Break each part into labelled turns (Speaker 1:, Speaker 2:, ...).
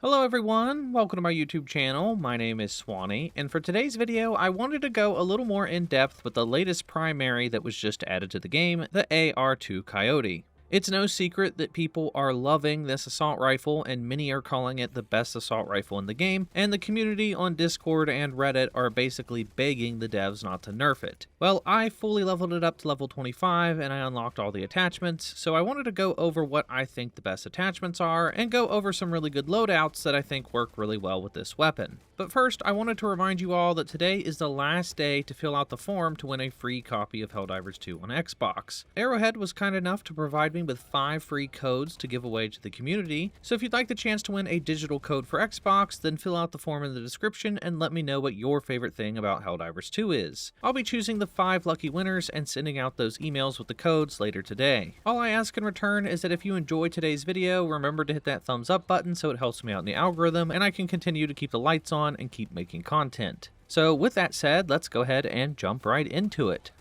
Speaker 1: Hello everyone, welcome to my YouTube channel. My name is Swanee, and for today's video I wanted to go a little more in depth with the latest primary that was just added to the game, the AR-2 Coyote. It's no secret that people are loving this assault rifle, and many are calling it the best assault rifle in the game, and the community on Discord and Reddit are basically begging the devs not to nerf it. Well, I fully leveled it up to level 25 and I unlocked all the attachments, so I wanted to go over what I think the best attachments are and go over some really good loadouts that I think work really well with this weapon. But first, I wanted to remind you all that today is the last day to fill out the form to win a free copy of Helldivers 2 on Xbox. Arrowhead was kind enough to provide me with 5 free codes to give away to the community, so if you'd like the chance to win a digital code for Xbox, then fill out the form in the description and let me know what your favorite thing about Helldivers 2 is. I'll be choosing the 5 lucky winners and sending out those emails with the codes later today. All I ask in return is that if you enjoyed today's video, remember to hit that thumbs up button so it helps me out in the algorithm and I can continue to keep the lights on and keep making content. So with that said, let's go ahead and jump right into it.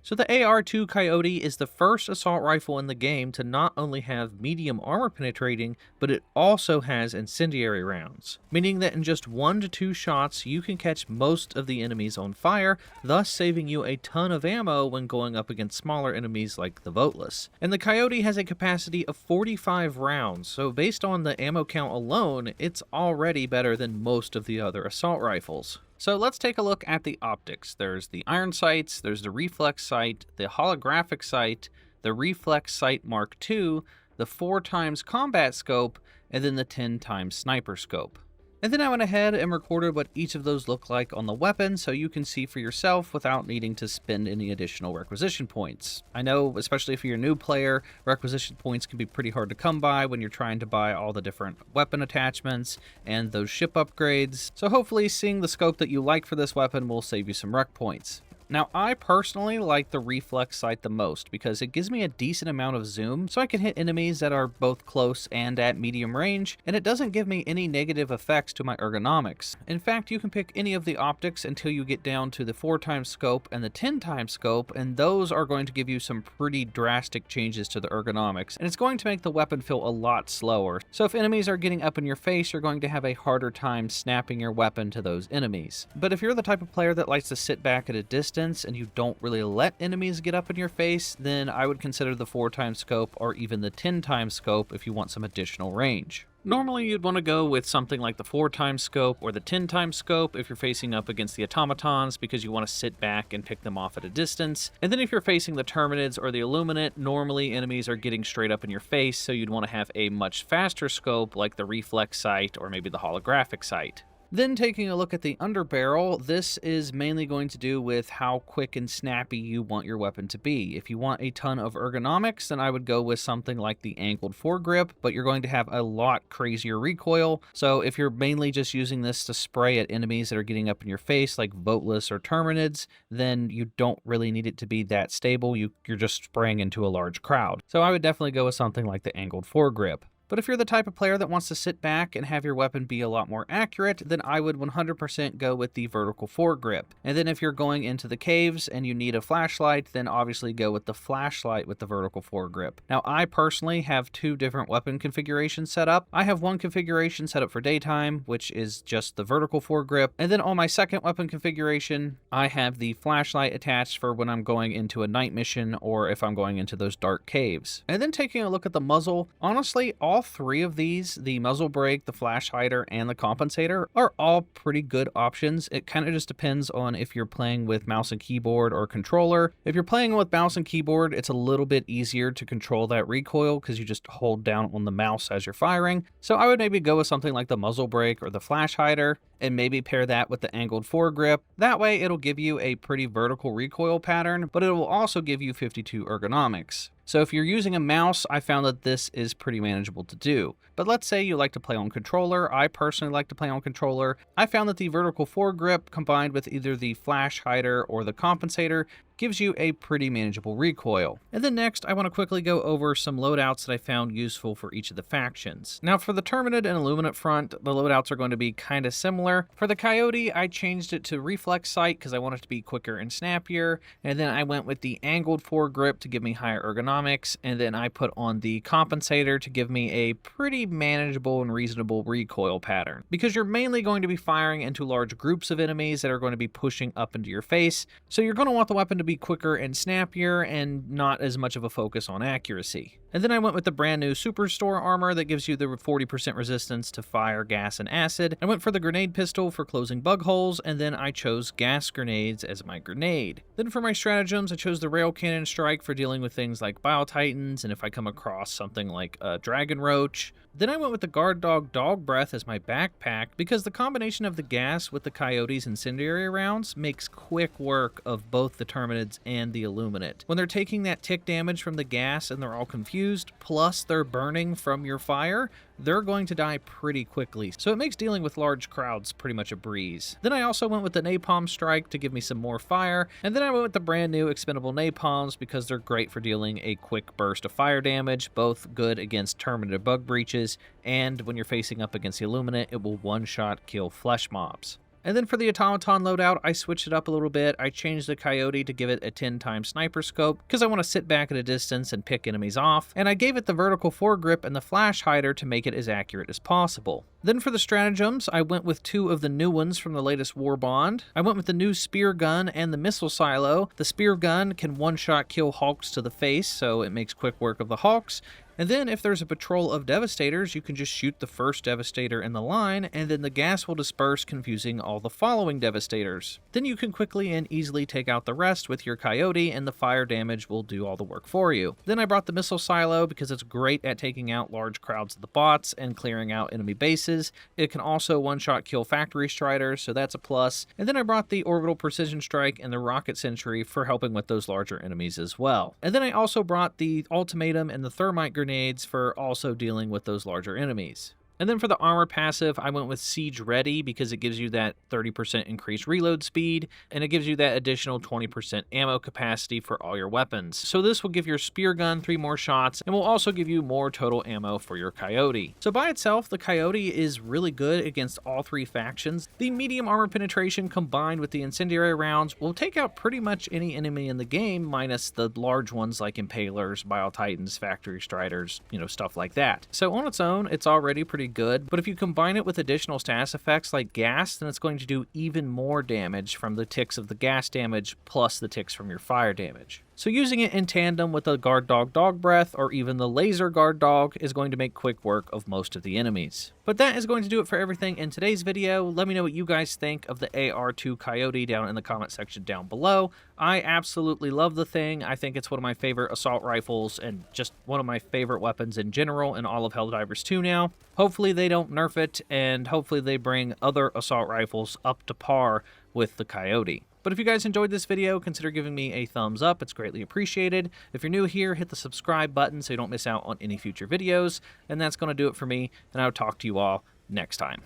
Speaker 1: So the AR-2 Coyote is the first assault rifle in the game to not only have medium armor penetrating, but it also has incendiary rounds, meaning that in just 1 to 2 shots you can catch most of the enemies on fire, thus saving you a ton of ammo when going up against smaller enemies like the Voteless. And the Coyote has a capacity of 45 rounds, so based on the ammo count alone, it's already better than most of the other assault rifles. So let's take a look at the optics. There's the iron sights, there's the reflex sight, the holographic sight, the reflex sight Mark II, the 4x combat scope, and then the 10x sniper scope. And then I went ahead and recorded what each of those look like on the weapon so you can see for yourself without needing to spend any additional requisition points. I know, especially if you're a new player, requisition points can be pretty hard to come by when you're trying to buy all the different weapon attachments and those ship upgrades, so hopefully seeing the scope that you like for this weapon will save you some rec points. Now, I personally like the reflex sight the most because it gives me a decent amount of zoom so I can hit enemies that are both close and at medium range, and it doesn't give me any negative effects to my ergonomics. In fact, you can pick any of the optics until you get down to the 4x scope and the 10x scope, and those are going to give you some pretty drastic changes to the ergonomics, and it's going to make the weapon feel a lot slower. So if enemies are getting up in your face, you're going to have a harder time snapping your weapon to those enemies. But if you're the type of player that likes to sit back at a distance and you don't really let enemies get up in your face, then I would consider the 4x scope or even the 10x scope if you want some additional range. Normally you'd want to go with something like the 4x scope or the 10x scope if you're facing up against the Automatons because you want to sit back and pick them off at a distance. And then if you're facing the Terminids or the Illuminate, normally enemies are getting straight up in your face, so you'd want to have a much faster scope like the reflex sight or maybe the holographic sight. Then taking a look at the Underbarrel, this is mainly going to do with how quick and snappy you want your weapon to be. If you want a ton of ergonomics, then I would go with something like the angled foregrip, but you're going to have a lot crazier recoil. So if you're mainly just using this to spray at enemies that are getting up in your face, like Voteless or Terminids, then you don't really need it to be that stable. You're just spraying into a large crowd. So I would definitely go with something like the angled foregrip. But if you're the type of player that wants to sit back and have your weapon be a lot more accurate, then I would 100% go with the vertical foregrip. And then if you're going into the caves and you need a flashlight, then obviously go with the flashlight with the vertical foregrip. Now, I personally have 2 different weapon configurations set up. I have one configuration set up for daytime, which is just the vertical foregrip. And then on my second weapon configuration, I have the flashlight attached for when I'm going into a night mission or if I'm going into those dark caves. And then taking a look at the muzzle, honestly, all 3 of these, the muzzle brake, the flash hider, and the compensator, are all pretty good options. It kind of just depends on if you're playing with mouse and keyboard or controller. If you're playing with mouse and keyboard, it's a little bit easier to control that recoil because you just hold down on the mouse as you're firing. So I would maybe go with something like the muzzle brake or the flash hider, and maybe pair that with the angled foregrip. That way it'll give you a pretty vertical recoil pattern, but it will also give you 52 ergonomics. So if you're using a mouse, I found that this is pretty manageable to do. But let's say you like to play on controller. I personally like to play on controller. I found that the vertical foregrip combined with either the flash hider or the compensator gives you a pretty manageable recoil. And then next, I want to quickly go over some loadouts that I found useful for each of the factions. Now for the Terminid and Illuminate front, the loadouts are going to be kind of similar. For the Coyote, I changed it to reflex sight because I want it to be quicker and snappier, and then I went with the angled foregrip to give me higher ergonomics, and then I put on the compensator to give me a pretty manageable and reasonable recoil pattern. Because you're mainly going to be firing into large groups of enemies that are going to be pushing up into your face, so you're going to want the weapon to be quicker and snappier and not as much of a focus on accuracy. And then I went with the brand new Superstore armor that gives you the 40% resistance to fire, gas, and acid. I went for the grenade pistol for closing bug holes, and then I chose gas grenades as my grenade. Then for my stratagems, I chose the rail cannon strike for dealing with things like Biotitans, and if I come across something like a dragon roach. Then I went with the guard dog dog breath as my backpack because the combination of the gas with the Coyote's incendiary rounds makes quick work of both the Terminids and the Illuminate. When they're taking that tick damage from the gas and they're all confused, plus they're burning from your fire, they're going to die pretty quickly, so it makes dealing with large crowds pretty much a breeze. Then I also went with the napalm strike to give me some more fire, and then I went with the brand new expendable napalms because they're great for dealing a quick burst of fire damage, both good against Terminator bug breaches, and when you're facing up against the Illuminate, it will one-shot kill flesh mobs. And then for the Automaton loadout, I switched it up a little bit. I changed the Coyote to give it a 10x sniper scope because I want to sit back at a distance and pick enemies off, and I gave it the vertical foregrip and the flash hider to make it as accurate as possible. Then for the stratagems, I went with two of the new ones from the latest War Bond. I went with the new spear gun and the missile silo. The spear gun can one-shot kill Hulks to the face, so it makes quick work of the Hulks. And then if there's a patrol of Devastators, you can just shoot the first Devastator in the line, and then the gas will disperse, confusing all the following Devastators. Then you can quickly and easily take out the rest with your Coyote, and the fire damage will do all the work for you. Then I brought the missile silo because it's great at taking out large crowds of the bots and clearing out enemy bases. It can also one-shot kill factory striders, so that's a plus. And then I brought the orbital precision strike and the rocket sentry for helping with those larger enemies as well. And then I also brought the ultimatum and the thermite grenades for also dealing with those larger enemies. And then for the armor passive, I went with Siege Ready because it gives you that 30% increased reload speed, and it gives you that additional 20% ammo capacity for all your weapons. So this will give your spear gun 3 more shots, and will also give you more total ammo for your Coyote. So by itself, the Coyote is really good against all 3 factions. The medium armor penetration combined with the incendiary rounds will take out pretty much any enemy in the game, minus the large ones like Impalers, Biotitans, Factory Striders, stuff like that. So on its own, it's already pretty good, but if you combine it with additional status effects like gas, then it's going to do even more damage from the ticks of the gas damage plus the ticks from your fire damage. So using it in tandem with the guard dog dog breath or even the laser guard dog is going to make quick work of most of the enemies. But that is going to do it for everything in today's video. Let me know what you guys think of the AR-2 Coyote down in the comment section down below. I absolutely love the thing. I think it's one of my favorite assault rifles and just one of my favorite weapons in general in all of Helldivers 2 now. Hopefully they don't nerf it, and hopefully they bring other assault rifles up to par with the Coyote. But if you guys enjoyed this video, consider giving me a thumbs up. It's greatly appreciated. If you're new here, hit the subscribe button so you don't miss out on any future videos. And that's going to do it for me, and I'll talk to you all next time.